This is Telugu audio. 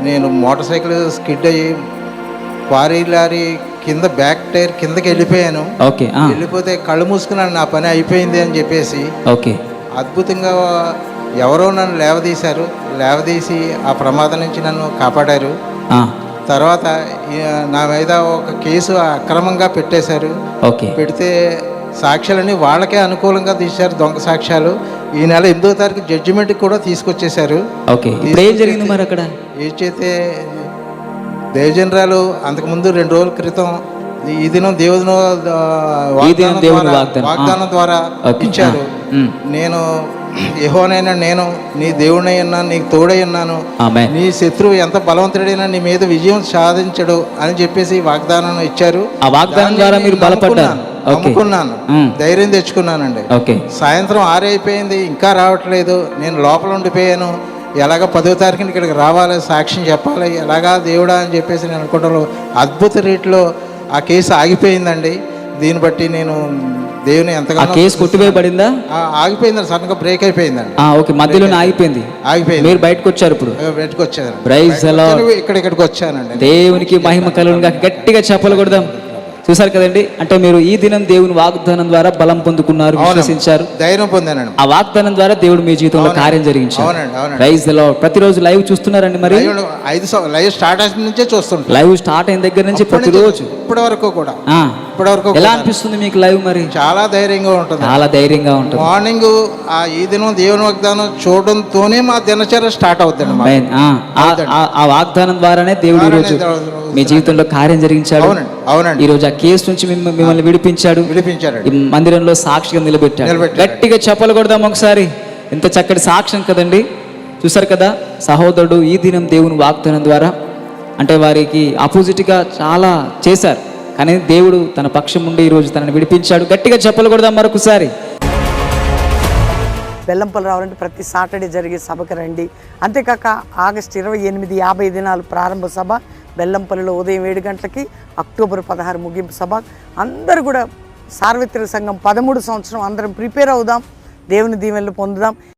నేను మోటార్ సైకిల్ స్కిడ్ అయ్యి క్వారీ లారీ కింద బ్యాక్ టైర్ కిందకి వెళ్ళిపోయాను. ఓకే. వెళ్ళిపోతే కళ్ళు మూసుకున్నాను, నా పని అయిపోయింది అని చెప్పేసి. ఓకే. అద్భుతంగా ఎవరో నన్ను లేవదీసి ఆ ప్రమాదం నుంచి నన్ను కాపాడారు. తర్వాత నా మీద ఒక కేసు అక్రమంగా పెట్టేశారు. ఓకే. పెడితే సాక్ష్యాలన్నీ వాళ్ళకే అనుకూలంగా తీశారు, దొంగ సాక్ష్యాలు. ఈ నెల 8వ తారీఖు జడ్జిమెంట్ కూడా తీసుకొచ్చేశారు. ఓకే. ఏం జరిగింది మరి అక్కడ? ఏచైతే దేవజనరాలు అంతకుముందు 2 రోజుల క్రితం ఈ దినం దేవుని వాగ్దానం ద్వారా ఇచ్చారు. నేను యెహోవానైనా నేను నీ దేవుడై ఉన్నాను, నీకు తోడై ఉన్నాను, నీ శత్రువు ఎంత బలవంతుడైనా నీ మీద విజయం సాధించడు అని చెప్పేసి వాగ్దానం ఇచ్చారు. ఆ వాగ్దానం ద్వారా మీరు బలపడ్డారు. నమ్ముకున్నాను, ధైర్యం తెచ్చుకున్నానండి. సాయంత్రం 6 అయిపోయింది, ఇంకా రావట్లేదు. నేను లోపల ఉండిపోయాను. ఎలాగ 10వ తారీఖున ఇక్కడికి రావాలి, సాక్ష్యం చెప్పాలి, ఎలాగా దేవుడా అని చెప్పేసి నేను అనుకోవడంలో అద్భుత రీతిలో ఆ కేసు ఆగిపోయిందండి. దీన్ని బట్టి నేను దేవుని ఎంతగానో. కేసు కొట్టివేయబడిందా? ఆగిపోయిందండి, సడన్గా బ్రేక్ అయిపోయిందండి. ఓకే. మధ్యలోనే ఆగిపోయింది. మీరు బయటకు వచ్చారు. ఇప్పుడు బయటకు వచ్చాను, ఇక్కడికి వచ్చానండి. దేవునికి మహిమ కలుగునుగా. గట్టిగా చెప్పలు కొడదాం. చూసారు కదండి, అంటే మీరు ఈ దినం దేవుని వాగ్దానం ద్వారా బలం పొందుకున్నారు, విశ్వసించారు, ధైర్యం పొందానండి. ఆ వాగ్దానం ద్వారా దేవుడు మీ జీవితంలో కార్యం జరిగించారు. Praise the lord. ప్రతిరోజు లైవ్ చూస్తున్నారండి? మరి 5 లైవ్ స్టార్ట్ అయిన నుంచే చూస్తుంటాం. లైవ్ స్టార్ట్ అయిన దగ్గర నుంచి ప్రతిరోజు ఇప్పటి వరకు కూడా. ఎలా అనిపిస్తుంది మీకు లైవ్? మరి చాలా ధైర్యంగా ఉంటుంది. మార్నింగ్ ఈ దినం దేవుని వాగ్దానం చూడడంతోనే మా దినచర్య స్టార్ట్ అవుతుంది. ఆ వాగ్దానం ద్వారానే దేవుడు ఈ రోజు మీ జీవితంలో కార్యం జరిగించాడు. అవునండి. ఈ రోజు ఆ కేసు నుంచి మిమ్మల్ని విడిపించాడు. ఈ మందిరంలో సాక్షిగా నిలబెట్టాడు. గట్టిగా చెప్పలు కొడదాం ఒకసారి. ఎంత చక్కటి సాక్ష్యం కదండి. చూసారు కదా, సహోదరుడు ఈ దినం దేవుని వాగ్దానం ద్వారా అంటే వారికి ఆపోజిట్గా చాలా చేశారు, కానీ దేవుడు తన పక్షం నుండి ఈరోజు తనని విడిపించాడు. గట్టిగా చెప్పలు కొడదాం మరొకసారి. బెల్లంపల్లి రావాలంటే ప్రతి సాటర్డే జరిగే సభకు రండి. అంతేకాక ఆగస్టు 28 50 దినాలు ప్రారంభ సభ బెల్లంపల్లిలో ఉదయం 7 గంటలకి, అక్టోబర్ 16 ముగింపు సభ. అందరూ కూడా సార్వత్రిక సంఘం 13 సంవత్సరం అందరం ప్రిపేర్ అవుదాం, దేవుని దీవెనలు పొందుదాం.